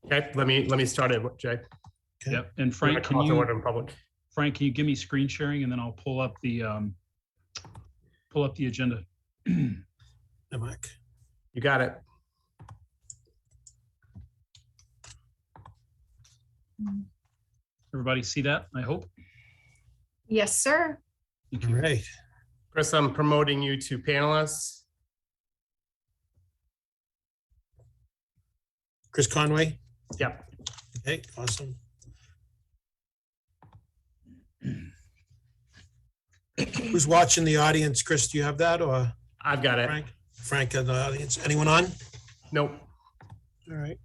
Okay, let me start it, Jay. Okay. Yep. And Frank, Call to order in public. Frank, can you give me screen sharing and then I'll pull up the agenda. Hey, Mike. You got it. Everybody see that, I hope? Yes, sir. Thank All you. right. Chris, I'm promoting you to panelists. Chris Conway. Yep. Okay, awesome. Who's watching the audience? Chris, do you have that, or I've got it. Frank? Frank in the audience. Anyone on? Nope. All right.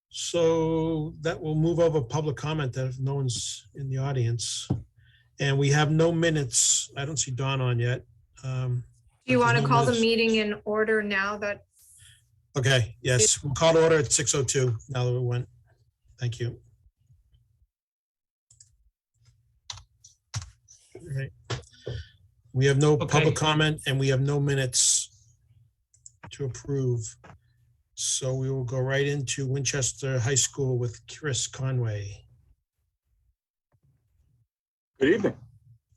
So that will move over public comment that if no one's in the audience. And we have no minutes. I don't see Dawn on yet. Do you want to call the meeting in order now that? Okay, yes, we'll call to order at 6:02 now that we went. Thank you. All right. We have no public comment and we have no minutes to approve. So we will go right into Winchester High School with Chris Conway. Good evening.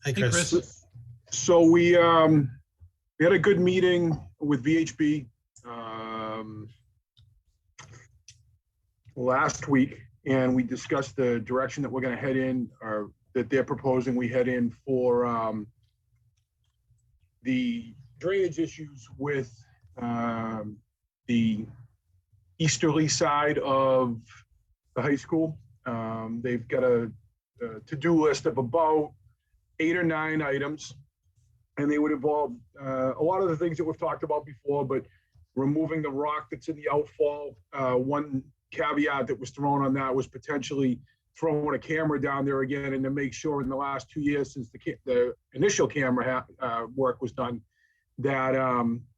Hi, Hey, Chris. Chris. So we had a good meeting with VHB last week, and we discussed the direction that we're going to head in, or that they're proposing we head in for the drainage issues with the easterly side of the high school. They've got a to-do list of about 8 or 9 items, and they would involve a lot of the things that we've talked about before, but removing the rock that's in the outfall. One caveat that was thrown on that was potentially throwing a camera down there again, and to make sure in the last 2 years since the initial camera work was done, that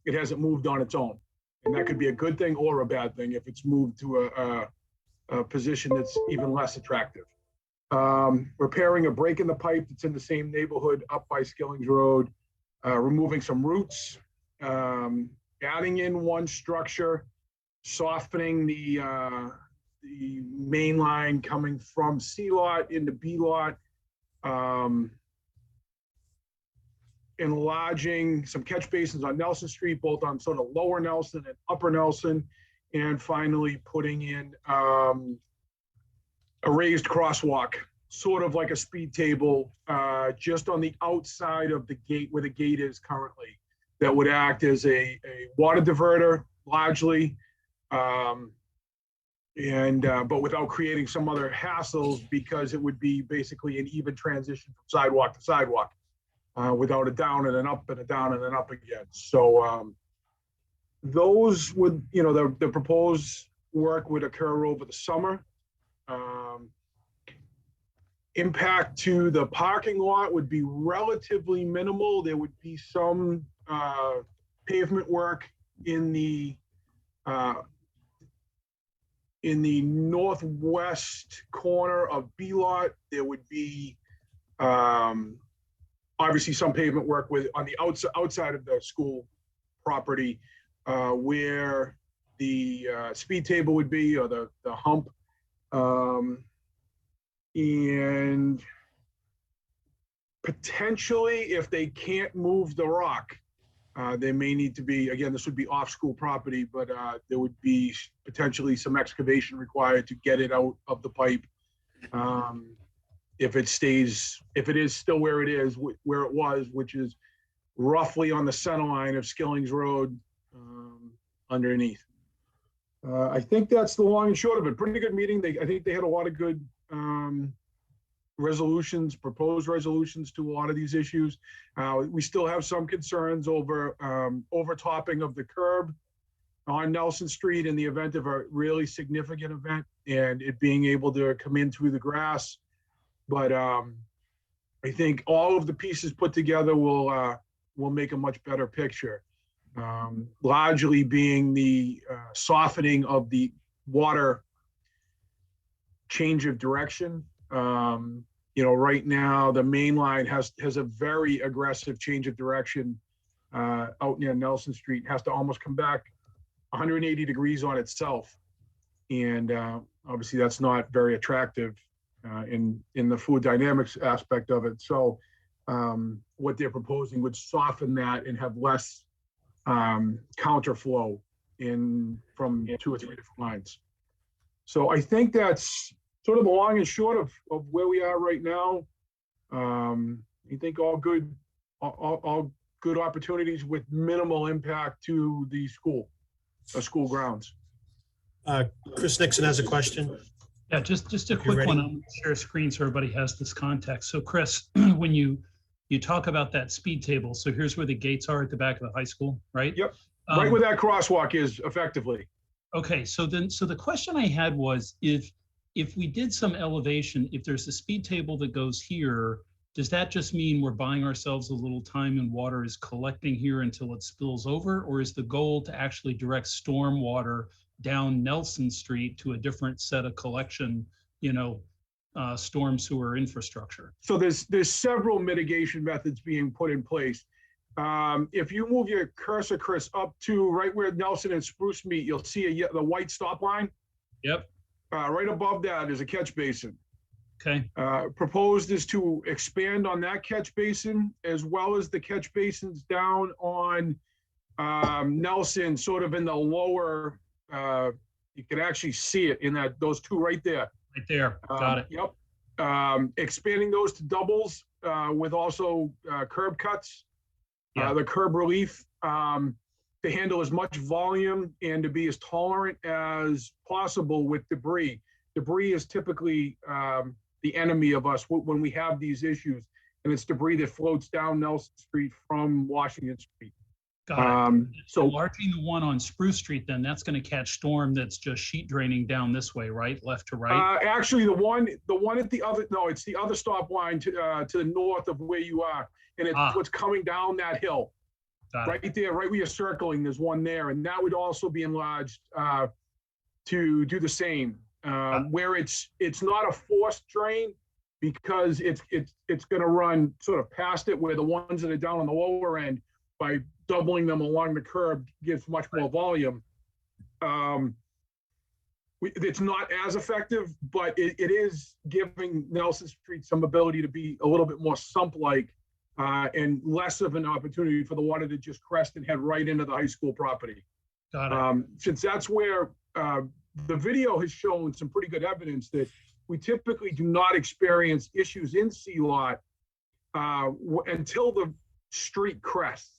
it hasn't moved on its own. And that could be a good thing or a bad thing if it's moved to a position that's even less attractive. Repairing a break in the pipe that's in the same neighborhood up by Skillings Road, removing some roots, adding in one structure, softening the main line coming from C lot into B lot, enlarging some catch basins on Nelson Street, both on sort of lower Nelson and upper Nelson, and finally putting in a raised crosswalk, sort of like a speed table, just on the outside of the gate where the gate is currently, that would act as a water diverter largely, but without creating some other hassles, because it would be basically an even transition from sidewalk to sidewalk, without a down and an up and a down and an up again. So those would, the proposed work would occur over the summer. Impact to the parking lot would be relatively minimal. There would be some pavement work in the northwest corner of B lot. There would be obviously some pavement work on the outside of the school property, where the speed table would be, or the hump. And potentially, if they can't move the rock, there may need to be, again, this would be off school property, but there would be potentially some excavation required to get it out of the pipe. If it is still where it is, where it was, which is roughly on the center line of Skillings Road, underneath. I think that's the long and short of it. Pretty good meeting. I think they had a lot of good proposed resolutions to a lot of these issues. We still have some concerns over overtopping of the curb on Nelson Street in the event of a really significant event, and it being able to come in through the grass. But I think all of the pieces put together will make a much better picture. Largely being the softening of the water change of direction. Right now the main line has a very aggressive change of direction out near Nelson Street. It has to almost come back 180 degrees on itself And obviously that's not very attractive in the fluid dynamics aspect of it. So what they're proposing would soften that and have less counterflow from 2 or 3 different lines. So I think that's sort of the long and short of where we are right now. I think all good opportunities with minimal impact to the school grounds. Chris Nixon has a question. Yeah, just a You're quick ready? one. I'm going to share a screen so everybody has this context. So Chris, when you talk about that speed table, so here's where the gates are at the back of the high school, right? Yep. Right where that crosswalk is, effectively. Okay, so the question I had was, if we did some elevation, if there's a speed table that goes here, does that just mean we're buying ourselves a little time and water is collecting here until it spills over? Or is the goal to actually direct storm water down Nelson Street to a different set of collection, storm sewer infrastructure? So there's several mitigation methods being put in place. If you move your cursor, Chris, up to right where Nelson and Spruce meet, you'll see the white stop line. Yep. Right above that is a catch basin. Okay. Proposed is to expand on that catch basin as well as the catch basins down on Nelson, sort of in the lower. You can actually see it in those two right there. Right there. Got it. Yep. Expanding those to doubles with also curb cuts. Yeah. The curb relief to handle as much volume and to be as tolerant as possible with debris. Debris is typically the enemy of us when we have these issues, and it's debris that floats down Nelson Street from Washington Street. Got it. So So enlarging the one on Spruce Street, then that's going to catch storm that's just sheet draining down this way, right? Left to right? actually, the one at the other, no, it's the other stop line to the north of where you are, and it's what's coming down that hill. Got it. Right there, right where you're circling, there's one there, and that would also be enlarged to do the same. Where it's not a forced drain because it's going to run sort of past it, where the ones that are down on the lower end, by doubling them along the curb, gives much more volume. It's not as effective, but it is giving Nelson Street some ability to be a little bit more sump-like and less of an opportunity for the water to just crest and head right into the high school property. Got it. Since that's where the video has shown some pretty good evidence that we typically do not experience issues in C-Lot until the street crests.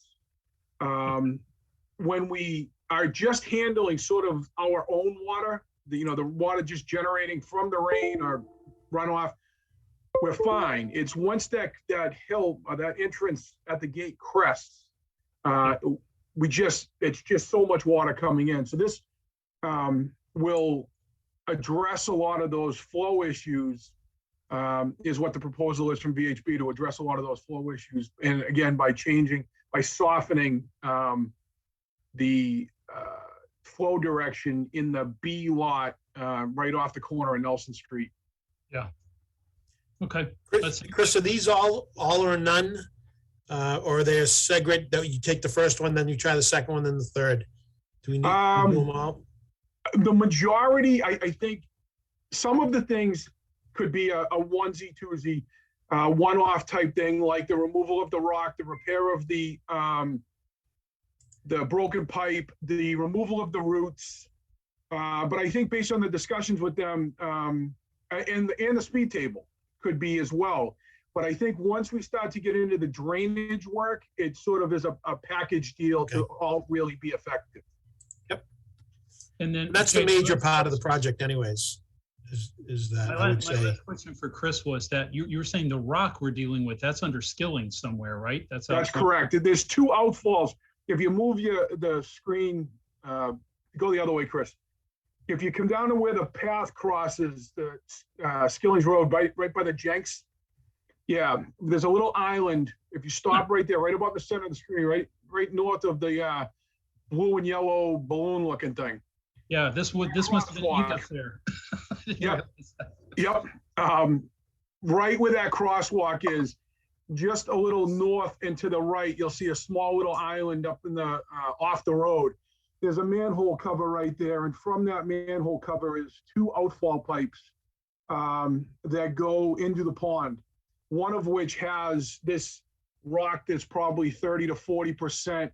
When we are just handling sort of our own water, the water just generating from the rain or runoff, we're fine. It's once that hill or that entrance at the gate crests, it's just so much water coming in. So this will address a lot of those flow issues, is what the proposal is from VHB, to address a lot of those flow issues. And again, by softening the flow direction in the B lot right off the corner of Nelson Street. Yeah. Okay. Chris, are these all or none? Or are they a segment that you take the first one, then you try the second one, then the third? Do we need to do them all? The majority, I think some of the things could be a onesie, twosie, one-off type thing, like the removal of the rock, the repair of the broken pipe, the removal of the roots. But I think based on the discussions with them and the speed table could be as well. But I think once we start to get into the drainage work, it sort of is a package deal to all really be effective. Yep. And then That's the major part of the project anyways, is that, I would my say. last question for Chris was that you were saying the rock we're dealing with, that's under Skilling somewhere, right? That's correct. There's two outfalls. If you move the screen, go the other way, Chris. If you come down to where the path crosses the Skilling's Road, right by the Jenks, there's a little island. If you stop right there, right above the center of the screen, right north of the blue and yellow balloon-looking thing. Yeah, this must have been ink up there. Yep. Right where that crosswalk is, just a little north and to the right, you'll see a small little island up in the off the road. there's a manhole cover right there, and from that manhole cover is two outfall pipes that go into the pond, one of which has this rock that's probably 30 to 40%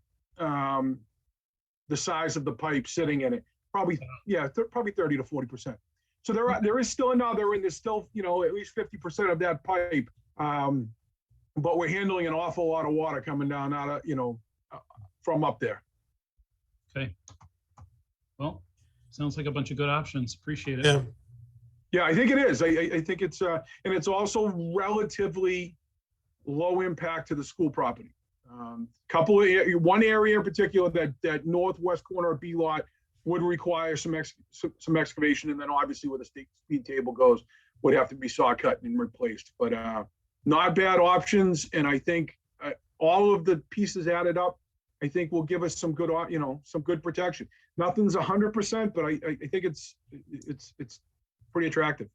the size of the pipe sitting in it. Probably, yeah, probably 30 to 40%. So there is still another, and there's still, at least 50% of that pipe. But we're handling an awful lot of water coming down out of, from up there. Okay. Well, sounds like a bunch of good options. Appreciate it. Yeah. Yeah, I think it is. I think it's, and it's also relatively low impact to the school property. One area in particular, that northwest corner of B lot would require some excavation, and then obviously where the speed table goes would have to be saw cut and replaced. But not bad options, and I think all of the pieces added up, I think will give us some good, some good protection. Nothing's 100%, but I think it's pretty attractive.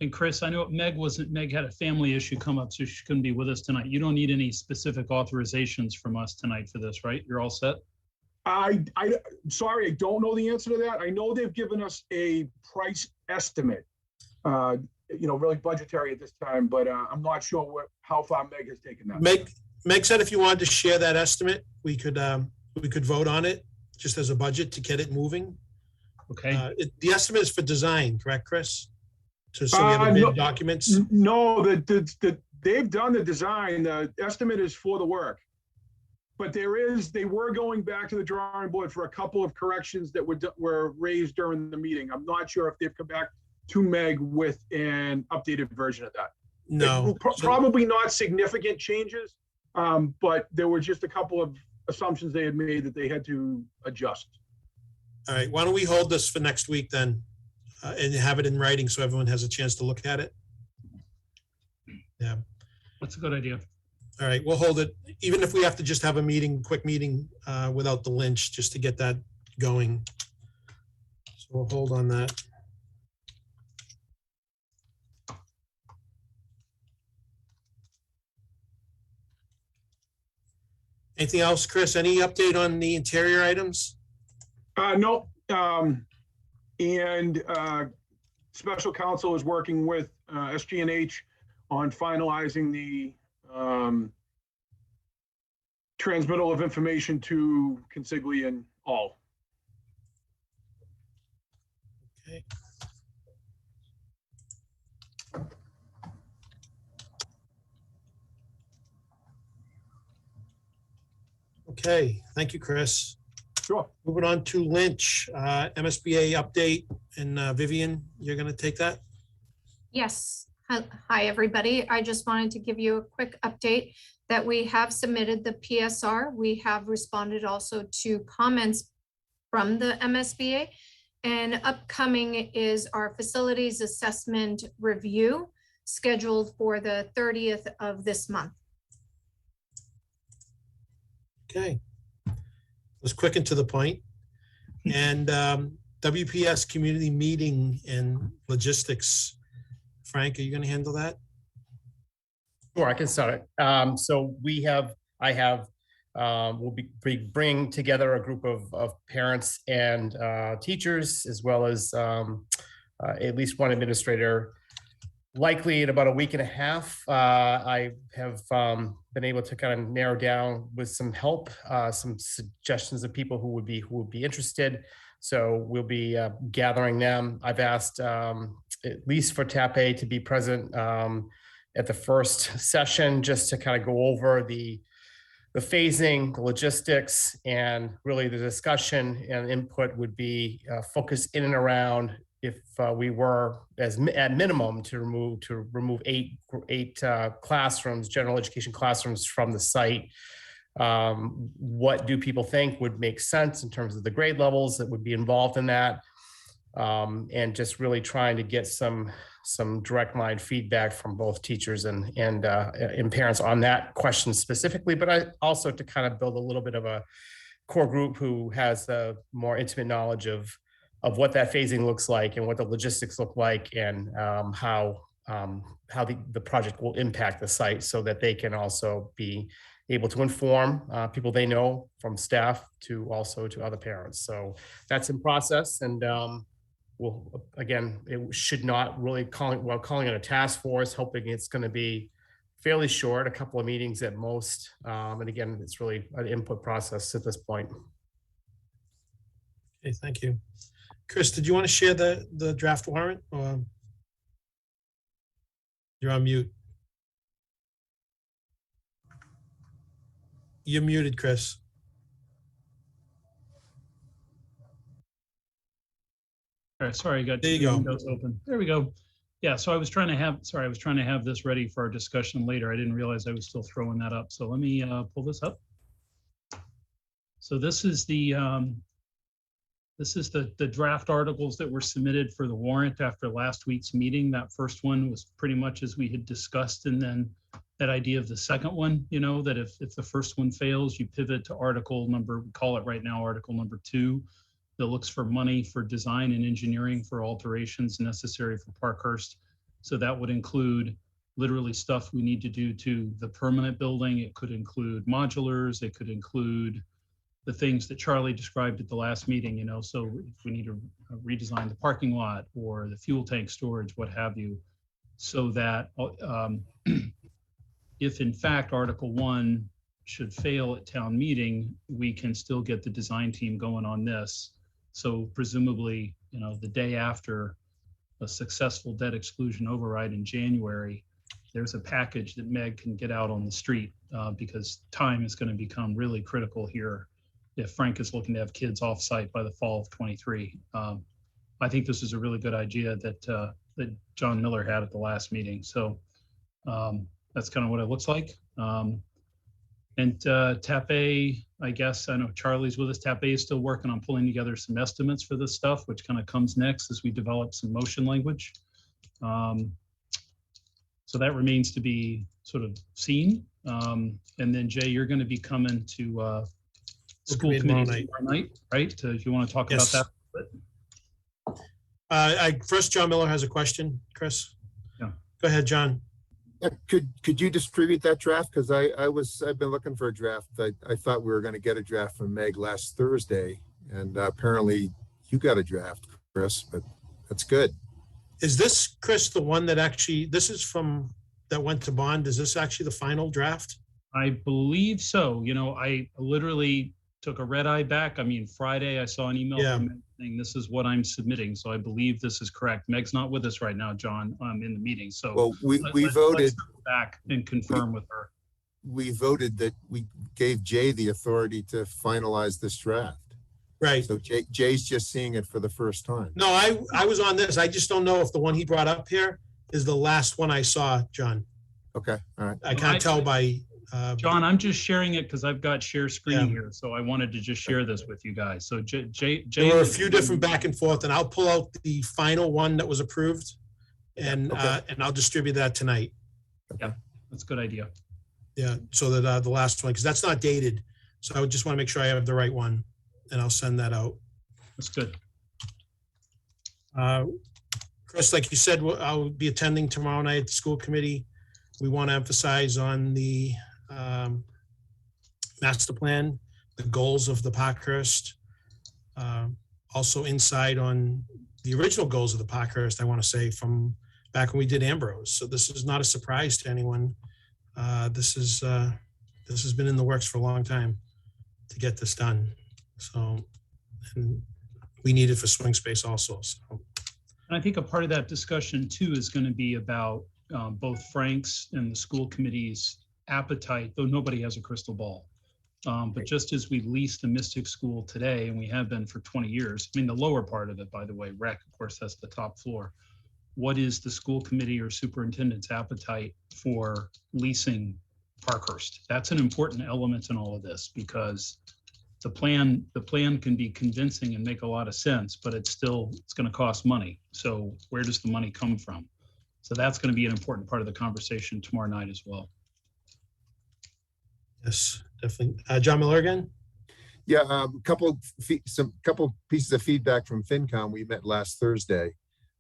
And Chris, I know Meg had a family issue come up, so she couldn't be with us tonight. You don't need any specific authorizations from us tonight for this, right? You're all set? Sorry, I don't know the answer to that. I know they've given us a price estimate, really budgetary at this time, but I'm not sure how far Meg has taken that. Meg said if you wanted to share that estimate, we could vote on it just as a budget to get it moving. Okay. The estimate is for design, correct, Chris? So we have bid documents? No, they've done the design. The estimate is for the work. But they were going back to the drawing board for a couple of corrections that were raised during the meeting. I'm not sure if they've come back to Meg with an updated version of that. No. Probably not significant changes, but there were just a couple of assumptions they had made that they had to adjust. All right, why don't we hold this for next week then, and have it in writing so everyone has a chance to look at it? Yeah. That's a good idea. All right, we'll hold it, even if we have to just have a quick meeting without the lynch, just to get that going. So we'll hold on that. Anything else, Chris? Any update on the interior items? No. And special counsel is working with SG&H on finalizing the transmittal of information to Consigli and all. Okay. Okay, thank you, Chris. Sure. Moving on to Lynch, MSBA update, and Vivian, you're going to take that? Yes. Hi, everybody. I just wanted to give you a quick update that we have submitted the PSR. We have responded also to comments from the MSBA, and upcoming is our facilities assessment review scheduled for the 30th of this month. Okay. Was quick and to the point. And WPS community meeting and logistics. Frank, are you going to handle that? Sure, I can start it. So we'll be bringing together a group of parents and teachers, as well as at least one administrator, likely in about a week and a half. I have been able to kind of narrow down with some help, some suggestions of people who would be interested. So we'll be gathering them. I've asked at least for TAPE to be present at the first session, just to kind of go over the phasing, the logistics, and really the discussion and input would be focused in and around if we were at minimum to remove eight classrooms, general education classrooms from the site. What do people think would make sense in terms of the grade levels that would be involved in that? And just really trying to get some direct line feedback from both teachers and parents on that question specifically, but also to kind of build a little bit of a core group who has a more intimate knowledge of what that phasing looks like and what the logistics look like, and how the project will impact the site, so that they can also be able to inform people they know, from staff to also to other parents. So that's in process, and we'll, again, it should not really calling it a task force, hoping it's going to be fairly short, a couple of meetings at most. And again, it's really an input process at this point. Okay, thank you. Chris, did you want to share the draft warrant, or you're on mute? You're muted, Chris. All right, sorry, I got There you two go. windows open. There we go. Yeah, so I was trying to have this ready for our discussion later. I didn't realize I was still throwing that up. So let me pull this up. So this is the draft articles that were submitted for the warrant after last week's meeting. That first one was pretty much as we had discussed, and then that idea of the second one, you know, that if the first one fails, you pivot to article number, we call it right now article number 2, that looks for money for design and engineering for alterations necessary for Parkhurst. So that would include literally stuff we need to do to the permanent building. It could include modulars. It could include the things that Charlie described at the last meeting, you know, so if we need to redesign the parking lot or the fuel tank storage, what have you, so that if in fact Article 1 should fail at town meeting, we can still get the design team going on this. So presumably, you know, the day after a successful debt exclusion override in January, there's a package that Meg can get out on the street because time is going to become really critical here if Frank is looking to have kids off site by the fall of 23. I think this is a really good idea that that John Miller had at the last meeting. So that's kind of what it looks like. And TAP A, I guess, I know Charlie's with us. TAP A is still working on pulling together some estimates for this stuff, which kind of comes next as we develop some motion language. So that remains to be sort of seen. And then Jay, you're going to be coming to school committee tomorrow night, right? If you want to talk about that. First, John Miller has a question, Chris. Yeah. Go ahead, John. Yeah, could you distribute that draft? Because I've been looking for a draft. I thought we were going to get a draft from Meg last Thursday, and apparently you got a draft, Chris, but that's good. Is this, Chris, the one that actually, this is from, that went to bond? Is this actually the final draft? I believe so. You know, I literally took a red eye back. I mean, Friday I saw an email from Meg saying this is what I'm submitting. So I believe this is correct. Meg's not with us right now, John, in the meeting. So well, we voted let's go back and confirm with her. We voted that we gave Jay the authority to finalize this draft. Right. So Jay's just seeing it for the first time. No, I was on this. I just don't know if the one he brought up here is the last one I saw, John. Okay. All right. I can't tell by John, I'm just sharing it because I've got share screen here. So I wanted to just share this with you guys. So Jay, there were a few different back and forth, and I'll pull out the final one that was approved and I'll distribute that tonight. Yeah, that's a good idea. Yeah, so that the last one, because that's not dated. So I would just want to make sure I have the right one, and I'll send that out. That's good. Chris, like you said, I'll be attending tomorrow night at the school committee. We want to emphasize on the master plan, the goals of the Parkhurst, also insight on the original goals of the Parkhurst, I want to say, from back when we did Ambrose. So this is not a surprise to anyone. This has been in the works for a long time to get this done. So, and we need it for swing space also. So, and I think a part of that discussion too is going to be about both Frank's and the school committee's appetite, though nobody has a crystal ball. But just as we leased the Mystic School today, and we have been for 20 years, I mean, the lower part of it, by the way, rec, of course, that's the top floor. What is the school committee or superintendent's appetite for leasing Parkhurst? That's an important element in all of this, because the plan can be convincing and make a lot of sense, but it's going to cost money. So where does the money come from? So that's going to be an important part of the conversation tomorrow night as well. Yes, definitely. John Miller again? Yeah, couple pieces of feedback from FinCom. We met last Thursday.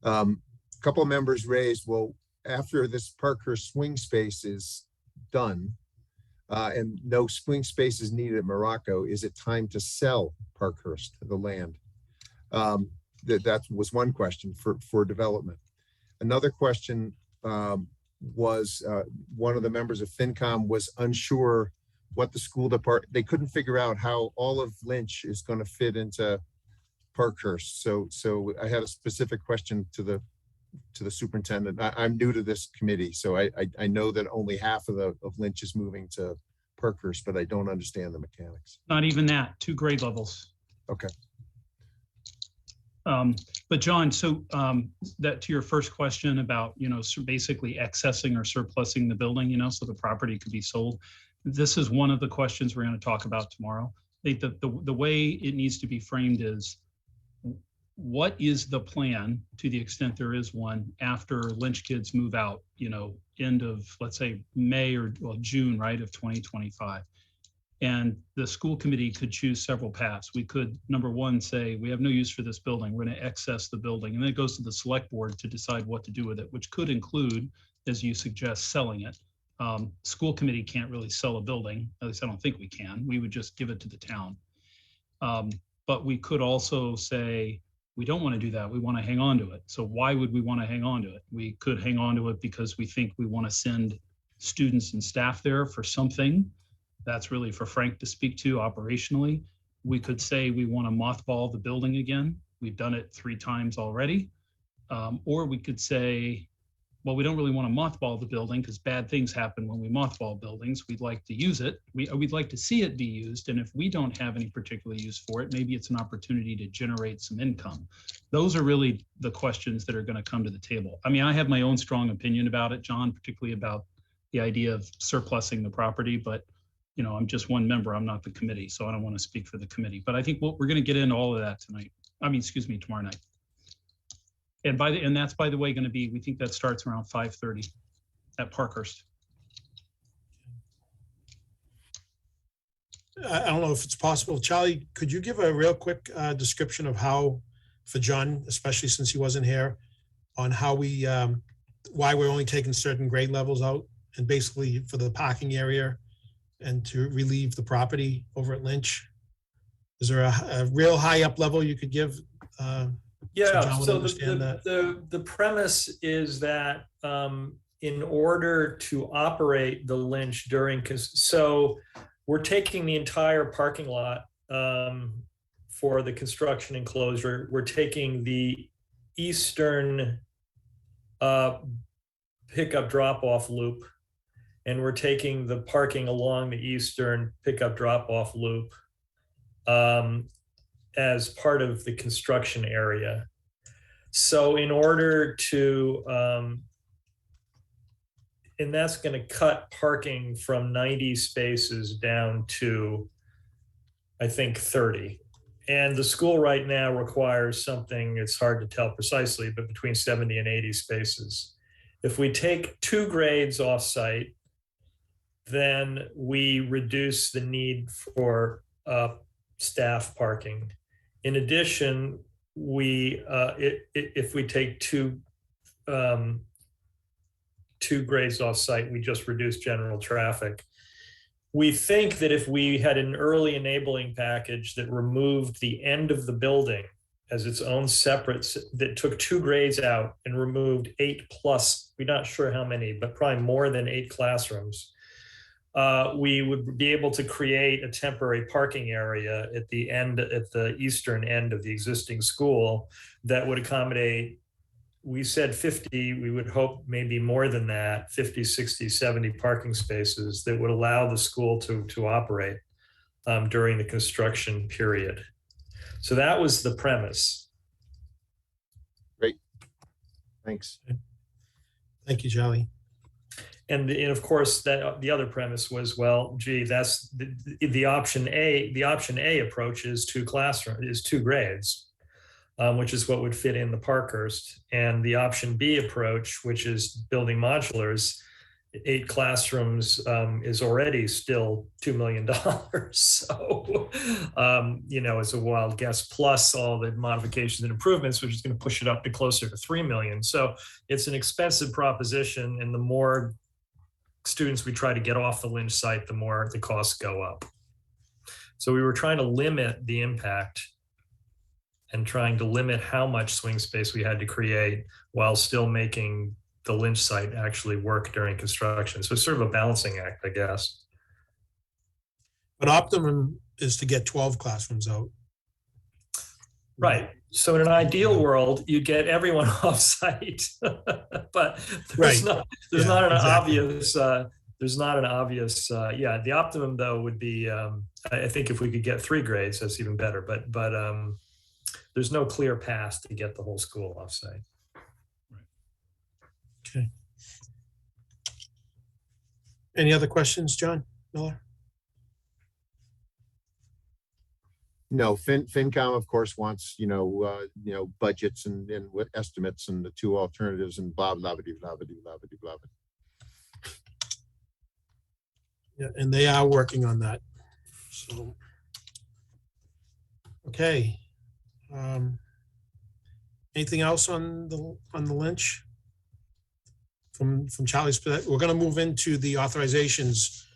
Couple of members raised, well, after this Parkhurst swing space is done, and no swing space is needed at Morocco. Is it time to sell Parkhurst, the land? That was one question for development. Another question was one of the members of FinCom was unsure what the school department, they couldn't figure out how all of Lynch is going to fit into Parkhurst. So I had a specific question to the superintendent. I'm new to this committee, so I know that only half of Lynch is moving to Parkhurst, but I don't understand the mechanics. Not even that, 2 grade levels. Okay. But John, so that to your first question about, so basically accessing or surplusing the building, so the property could be sold. This is one of the questions we're going to talk about tomorrow. The way it needs to be framed is, what is the plan, to the extent there is one, after Lynch kids move out, end of, let's say, May or June, right, of 2025. And the school committee could choose several paths. We could, number one, say, we have no use for this building. We're going to access the building. And then it goes to the select board to decide what to do with it, which could include, as you suggest, selling it. School committee can't really sell a building. At least I don't think we can. We would just give it to the town. But we could also say, we don't want to do that. We want to hang on to it. So why would we want to hang on to it? We could hang on to it because we think we want to send students and staff there for something. That's really for Frank to speak to operationally. We could say we want to mothball the building again. We've done it 3 times already. Or we could say, well, we don't really want to mothball the building because bad things happen when we mothball buildings. We'd like to use it. We'd like to see it be used. And if we don't have any particular use for it, maybe it's an opportunity to generate some income. Those are really the questions that are going to come to the table. I mean, I have my own strong opinion about it, John, particularly about the idea of surplusing the property, but I'm just one member. I'm not the committee, so I don't want to speak for the committee. But I think we're going to get into all of that tonight. Tomorrow night. And that's, by the way, going to be, we think that starts around 5:30 at Parkhurst. I don't know if it's possible. Charlie, could you give a real quick description of how, for John, especially since he wasn't here, on how why we're only taking certain grade levels out, and basically for the parking area and to relieve the property over at Lynch? Is there a real high up level you could give? Yeah, so understand that. the premise is that in order to operate the Lynch so we're taking the entire parking lot for the construction enclosure. We're taking the eastern pickup drop-off loop, and we're taking the parking along the eastern pickup drop-off loop as part of the construction area. So in order to, and that's going to cut parking from 90 spaces down to, I think, 30. And the school right now requires something, it's hard to tell precisely, but between 70 and 80 spaces. If we take 2 grades off-site, then we reduce the need for staff parking. In addition, if we take two grades off-site, we just reduce general traffic. We think that if we had an early enabling package that removed the end of the building as its own separate, that took 2 grades out and removed 8+, we're not sure how many, but probably more than 8 classrooms, we would be able to create a temporary parking area at the eastern end of the existing school that would accommodate, we said 50, we would hope maybe more than that, 50, 60, 70 parking spaces that would allow the school to operate during the construction period. So that was the premise. Great. Thanks. Thank you, Charlie. And of course, that the other premise was, well, gee, that's the option A. The option A approach is 2 grades, which is what would fit in the Parkhurst. And the option B approach, which is building modulars, 8 classrooms, is already still $2 million. So, it's a wild guess, plus all the modifications and improvements, which is going to push it up to closer to $3 million. So it's an expensive proposition, and the more students we try to get off the Lynch site, the more the costs go up. So we were trying to limit the impact and trying to limit how much swing space we had to create while still making the Lynch site actually work during construction. So it's sort of a balancing act, I guess. But optimum is to get 12 classrooms out. Right. So in an ideal world, you get everyone off site, but there's Right. not an exactly. obvious, yeah, the optimum though would be, I think if we could get 3 grades, that's even better, but there's no clear path to get the whole school off site. Okay. Any other questions, John Miller? No, FinCom, of course, wants, budgets and what estimates and the 2 alternatives and blah, blah, blah, blah, blah, blah, blah, blah. Yeah, and they are working on that. So, okay. Anything else on the Lynch? From Charlie's, we're going to move into the authorizations,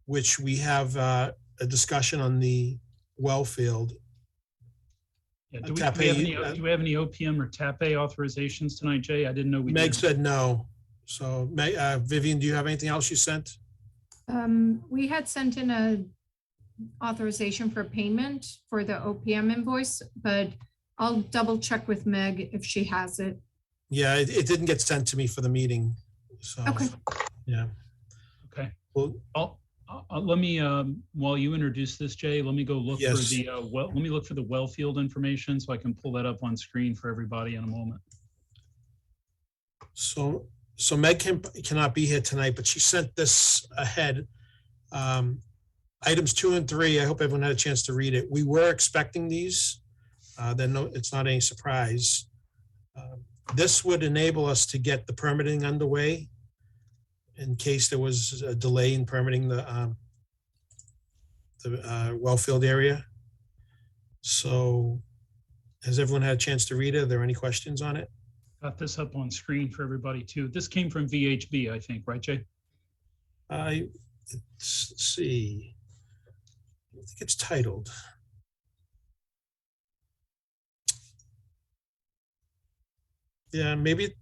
which we have a discussion on the well field. Yeah, do we have any OPM or TAPE authorizations tonight, Jay? I didn't know we Meg did. said no. So Vivian, do you have anything else you sent? We had sent in a authorization for payment for the OPM invoice, but I'll double check with Meg if she has it. Yeah, it didn't get sent to me for the meeting. So, Okay. Yeah. Okay. Well, let me, while you introduce this, Jay, let me go look for the let me look for the well field information so I can pull that up on screen for everybody in a moment. So Meg cannot be here tonight, but she sent this ahead. Items 2 and 3, I hope everyone had a chance to read it. We were expecting these. It's not any surprise. This would enable us to get the permitting underway in case there was a delay in permitting the well field area. So has everyone had a chance to read it? Are there any questions on it? Got this up on screen for everybody too. This came from VHB, I think, right, Jay? Let's see. I think it's titled. Yeah, maybe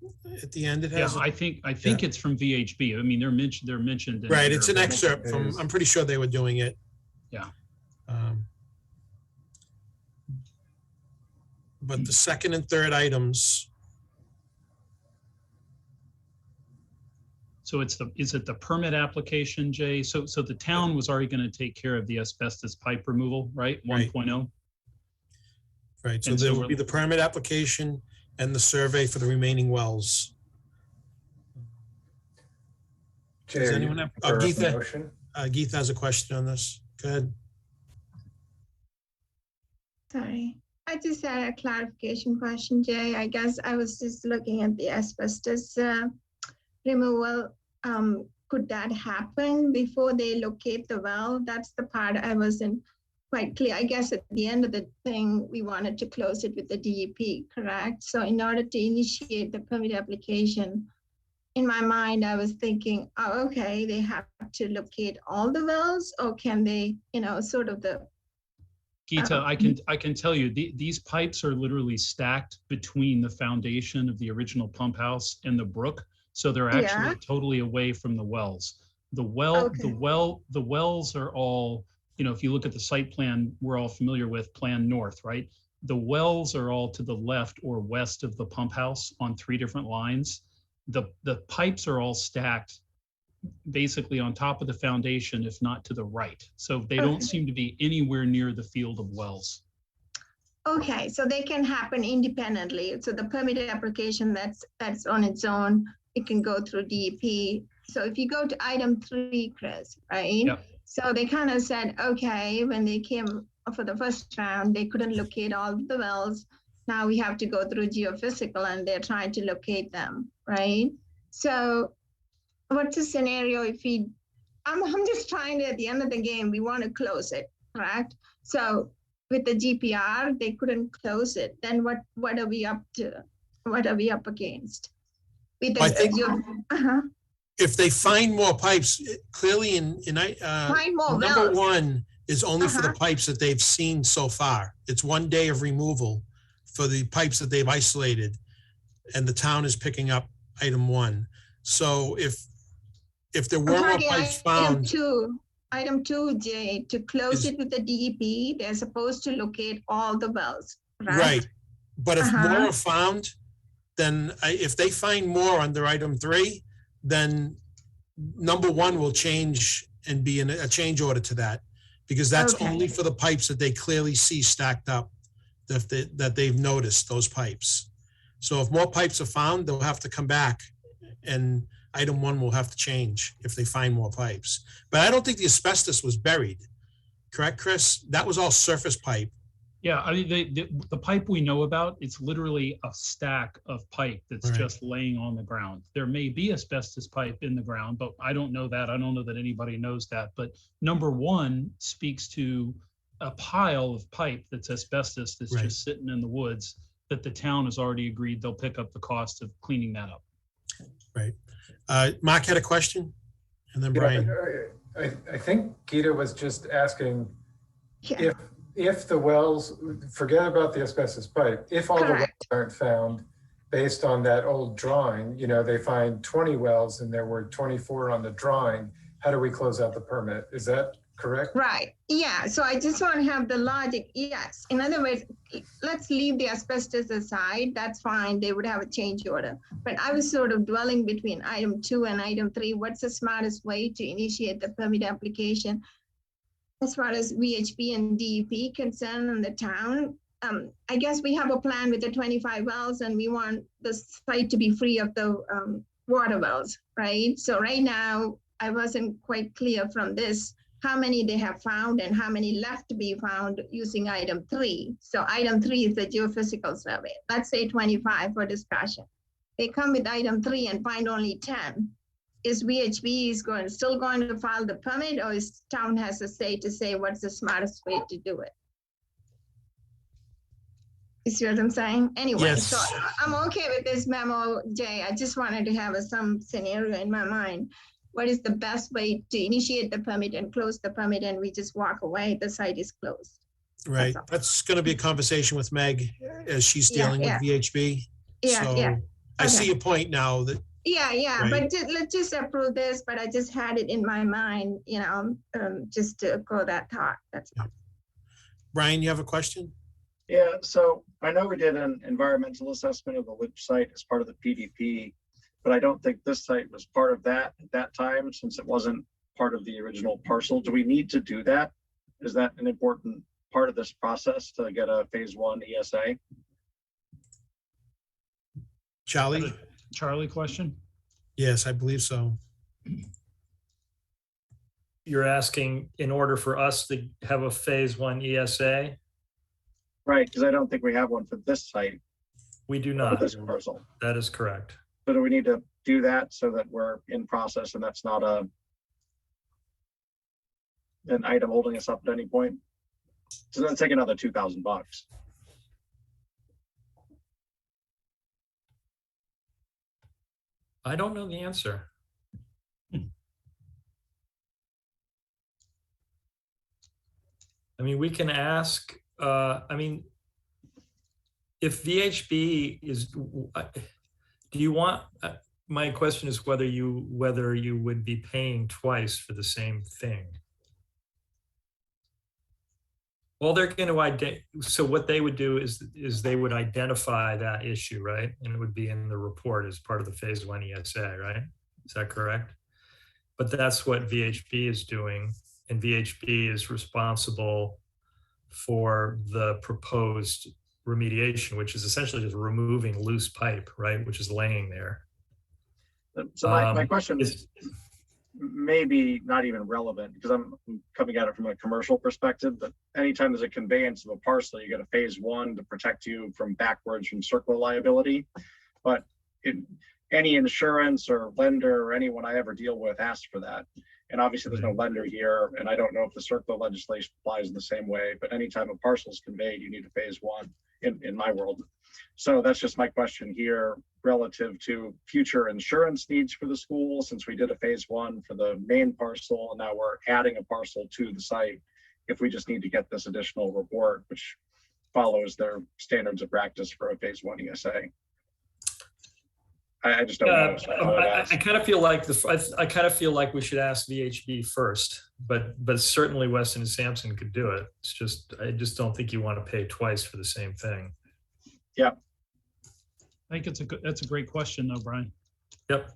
at the end it has. Yeah, I think it's from VHB. I mean, they're mentioned. Right, it's an excerpt from. I'm pretty sure they were doing it. Yeah. But the second and third items. So is it the permit application, Jay? So the town was already going to take care of the asbestos pipe removal, right? 1.0. Right. So there will be the permit application and the survey for the remaining wells. Does anyone have? Geetha has a question on this. Go ahead. Sorry, I just had a clarification question, Jay. I guess I was just looking at the asbestos removal. Could that happen before they locate the well? That's the part I wasn't quite clear. I guess at the end of the thing, we wanted to close it with the DEP, correct? So in order to initiate the permit application, in my mind, I was thinking, oh, okay, they have to locate all the wells, or can they, sort of the. Geeta, I can tell you these pipes are literally stacked between the foundation of the original pump house and the brook, so they're actually totally away from the wells. The wells are all, if you look at the site plan we're all familiar with, Plan North, right? The wells are all to the left or west of the pump house on 3 different lines. The pipes are all stacked basically on top of the foundation, if not to the right. So they don't seem to be anywhere near the field of wells. Okay, so they can happen independently. So the permit application that's on its own, it can go through DEP. So if you go to item 3, Chris, right? Yep. So they kind of said, okay, when they came for the first round, they couldn't locate all of the wells. Now we have to go through geophysical and they're trying to locate them, right? So what's the scenario if I'm just trying to, at the end of the game, we want to close it, correct? So with the GPR, they couldn't close it. Then what are we up to? What are we up against? With the, if they find more pipes, clearly Find more number wells. one is only for the Uh-huh. pipes that they've seen so far. It's 1 day of removal for the pipes that they've isolated, and the town is picking up item 1. So if there I'm were more talking pipes item found, 2. Item 2, Jay, to close Is- it with the DEP, they're supposed to locate all the wells, right? right. But if more Uh-huh. are found, then if they find more under item 3, then number 1 will change and be in a change order to that, because that's Okay. only for the pipes that they clearly see stacked up, that they've noticed those pipes. So if more pipes are found, they'll have to come back, and item 1 will have to change if they find more pipes. But I don't think the asbestos was buried, correct, Chris? That was all surface pipe. Yeah, I mean, the pipe we know about, it's literally a stack of pipe that's Right. just laying on the ground. There may be asbestos pipe in the ground, but I don't know that. I don't know that anybody knows that. But number 1 speaks to a pile of pipe that's asbestos that's Right. just sitting in the woods that the town has already agreed they'll pick up the cost of cleaning that up. Right. Mark had a question, and then Brian. I think Gita was just asking Yeah. if the wells, forget about the asbestos pipe, if all the wells Correct. aren't found based on that old drawing, they find 20 wells and there were 24 on the drawing, how do we close out the permit? Is that correct? Right, yeah, so I just want to have the logic, yes. In other words, let's leave the asbestos aside, that's fine, they would have a change order. But I was sort of dwelling between item 2 and item 3, what's the smartest way to initiate the permit application? As far as VHP and DEP concerned in the town, I guess we have a plan with the 25 wells and we want the site to be free of the water wells, right? So right now, I wasn't quite clear from this how many they have found and how many left to be found using item 3. So item 3 is the geophysical survey. Let's say 25 for discussion. They come with item 3 and find only 10. Is VHB still going to file the permit, or is town has a say to say what's the smartest way to do it? You see what I'm saying? Anyway, Yes. so I'm okay with this memo, Jay. I just wanted to have some scenario in my mind. What is the best way to initiate the permit and close the permit, and we just walk away, the site is closed? Right. That's all. That's going to be a conversation with Meg as she's Yeah, dealing with yeah. VHB. Yeah, So yeah. I see Okay. your point now that, Yeah, Right. but let's just approve this, but I just had it in my mind, just to echo that thought, that's all. Brian, you have a question? Yeah, so I know we did an environmental assessment of the Lynch site as part of the PDP, but I don't think this site was part of that at that time, since it wasn't part of the original parcel. Do we need to do that? Is that an important part of this process to get a phase 1 ESA? Charlie? Charlie question? Yes, I believe so. You're asking in order for us to have a phase 1 ESA? Right, because I don't think we have one for this site, We do for not. this parcel. That is correct. So do we need to do that so that we're in process and that's not an item holding us up at any point? So then take another $2,000. I don't know the answer. I mean, we can ask, if VHB is, do you want, my question is whether you would be paying twice for the same thing. Well, they're going to so what they would do is they would identify that issue, right? And it would be in the report as part of the phase 1 ESA, right? Is that correct? But that's what VHB is doing, and VHB is responsible for the proposed remediation, which is essentially just removing loose pipe, right? Which is laying there. So my question is, maybe not even relevant because I'm coming at it from a commercial perspective, but anytime there's a conveyance of a parcel, you get a phase 1 to protect you from backwards from CERCLA liability. But any insurance or lender or anyone I ever deal with asks for that. And obviously there's no lender here, and I don't know if the CERCLA legislation applies in the same way, but anytime a parcel is conveyed, you need a phase 1 in my world. So that's just my question here relative to future insurance needs for the school, since we did a phase one for the main parcel, and now we're adding a parcel to the site. If we just need to get this additional report, which follows their standards of practice for a phase one ESA. I just don't know. So I would ask. I kind of feel like I kind of feel like we should ask VHB first, but certainly Weston and Sampson could do it. It's just, I just don't think you want to pay twice for the same thing. Yeah. I think that's a great question though, Brian. Yep.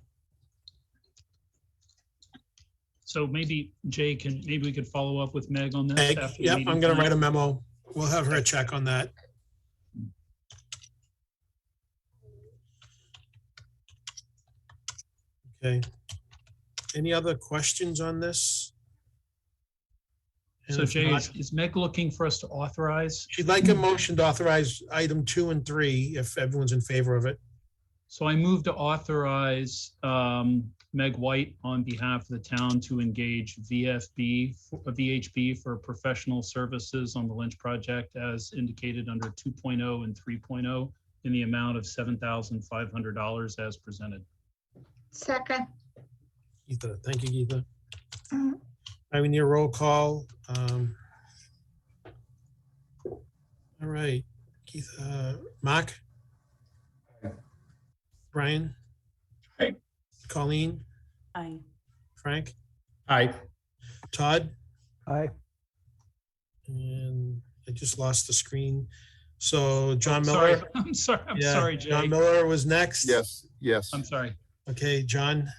So maybe Jay maybe we could follow up with Meg on this. Meg, after the yep, meeting I'm gonna tonight. write a memo. We'll have her check on that. Okay. Any other questions on this? And So if Jay, not, is Meg looking for us to authorize? she'd like a motion to authorize item 2 and 3, if everyone's in favor of it. So I move to authorize Meg White on behalf of the town to engage VHB for professional services on the Lynch project as indicated under 2.0 and 3.0 in the amount of $7,500 as presented. Second. Geetha, thank you, Geetha. Mhm. I need a roll call. All right, Geetha, Mark? Brian? Aye. Colleen? Aye. Frank? Aye. Todd? Aye. And I just lost the screen. So John Sorry, Miller? I'm sorry, Yeah, sorry, Jay. John Miller was next? Yes, yes, I'm sorry. Okay, John?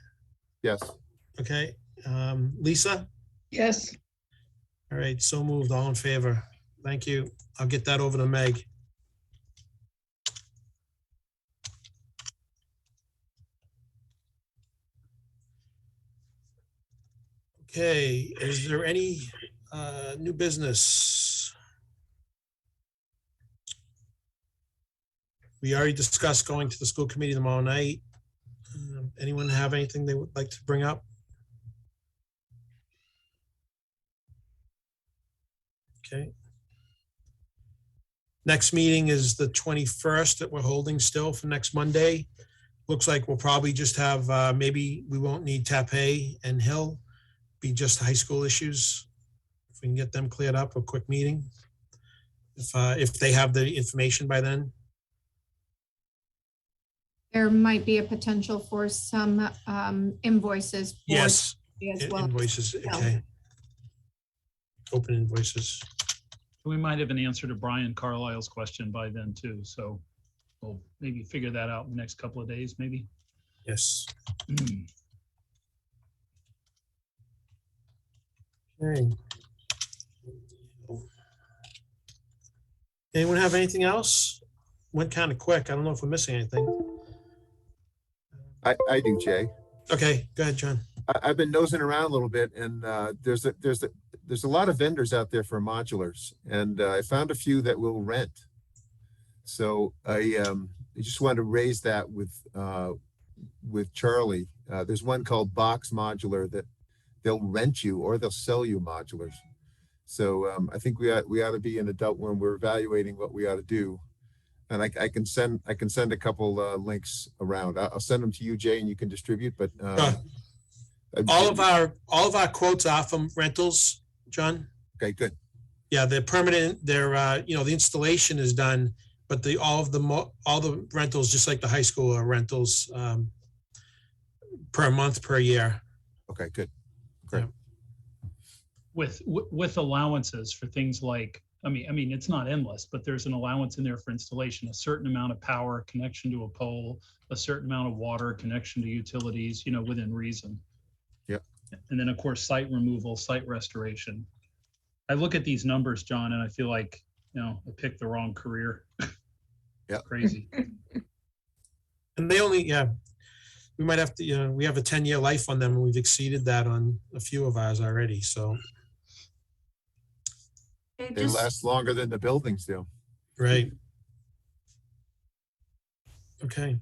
yes. Okay, Lisa? Yes. All right, so moved, all in favor. Thank you. I'll get that over to Meg. Okay, is there any new business? We already discussed going to the school committee tomorrow night. Anyone have anything they would like to bring up? Okay. Next meeting is the 21st that we're holding still for next Monday. Looks like we'll probably just have, maybe we won't need Tapé and Hill, be just high school issues. If we can get them cleared up, a quick meeting. If they have the information by then. There might be a potential for some invoices. for Yes, as well. invoices, okay. Open invoices. We might have an answer to Brian Carlisle's question by then too. So we'll maybe figure that out in the next couple of days, maybe. Yes. Okay. Anyone have anything else? Went kind of quick. I don't know if we're missing anything. I do, Jay. Okay, go ahead, John. I've been nosing around a little bit, and there's a lot of vendors out there for modulars, and I found a few that will rent. So I just wanted to raise that with Charlie. There's one called Box Modular that they'll rent you or they'll sell you modulars. So I think we ought to be an adult when we're evaluating what we ought to do. And I can send a couple links around. I'll send them to you, Jay, and you can distribute. But all of our quotes are from rentals, John. Okay, good. Yeah, they're permanent. They're the installation is done, but all the rentals, just like the high school, are rentals per month, per year. Okay, good. Great. Yeah. With allowances for things like, I mean, it's not endless, but there's an allowance in there for installation, a certain amount of power, connection to a pole, a certain amount of water, connection to utilities, within reason. Yep. And then of course, site removal, site restoration. I look at these numbers, John, and I feel like, I picked the wrong career. Yeah. Crazy. And they only, we might have to, we have a 10-year life on them, and we've exceeded that on a few of ours already, so. They last longer than the buildings do. Right. Okay.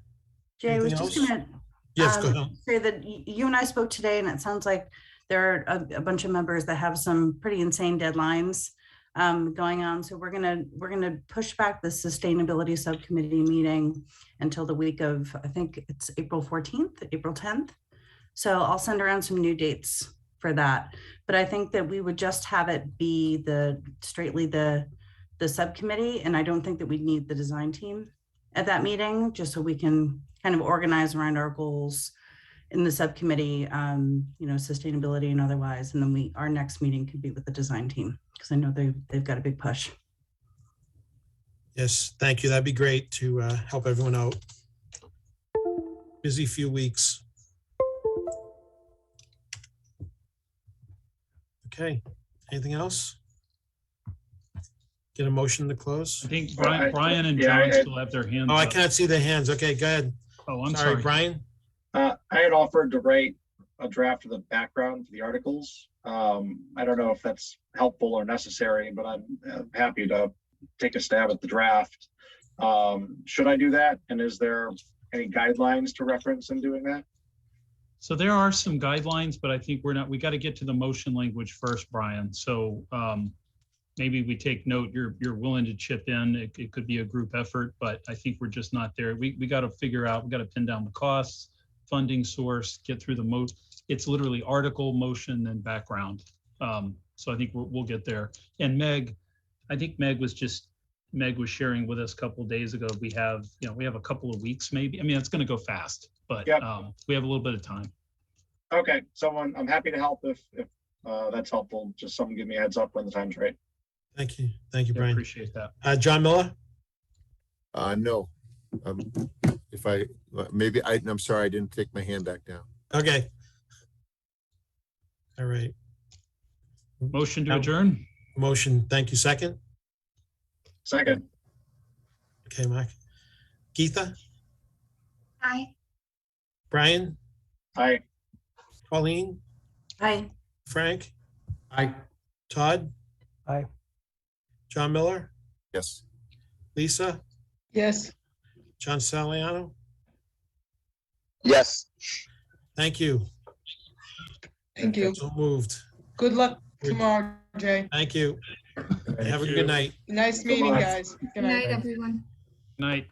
Jay, I was Anything just else? gonna Yes, go ahead. say that you and I spoke today, and it sounds like there are a bunch of members that have some pretty insane deadlines. going on. So we're gonna push back the sustainability subcommittee meeting until the week of, I think it's April 14th, April 10th. So I'll send around some new dates for that. But I think that we would just have it be straightly the subcommittee, and I don't think that we'd need the design team at that meeting, just so we can kind of organize around our goals in the subcommittee, sustainability and otherwise. And then our next meeting could be with the design team, because I know they've got a big push. Yes, thank you. That'd be great to help everyone out. Busy few weeks. Okay, anything else? Get a motion to close? I think Brian and Yeah, John still have their hands Oh, I up. cannot see the hands. Okay, go ahead. Oh, I'm Sorry, sorry. Brian. I had offered to write a draft of the background for the articles. I don't know if that's helpful or necessary, but I'm happy to take a stab at the draft. Should I do that? And is there any guidelines to reference in doing that? So there are some guidelines, but I think we got to get to the motion language first, Brian. So maybe we take note, you're willing to chip in. It could be a group effort, but I think we're just not there. We got to figure out, we got to pin down the costs, funding source, get through it's literally article, motion, and background. So I think we'll get there. And Meg, I think Meg was sharing with us a couple of days ago. We have a couple of weeks, maybe. I mean, it's going to go fast, but Yep. We have a little bit of time. Okay, I'm happy to help if that's helpful. Just someone give me a heads up when the time's right. Thank you. Thank you, I Brian. appreciate that. John Miller? No. I'm sorry, I didn't take my hand back down. Okay. All right. Motion to adjourn? Motion. Thank you. Second? Second. Okay, Mike. Geetha? Aye. Brian? Aye. Pauline? Hi. Frank? Aye. Todd? Aye. John Miller? Yes. Lisa? Yes. John Saliano? Yes. Thank you. Thank you. So moved. Good luck tomorrow, Jay. Thank you. Have a good night. Nice meeting, guys. Good night, everyone. Night.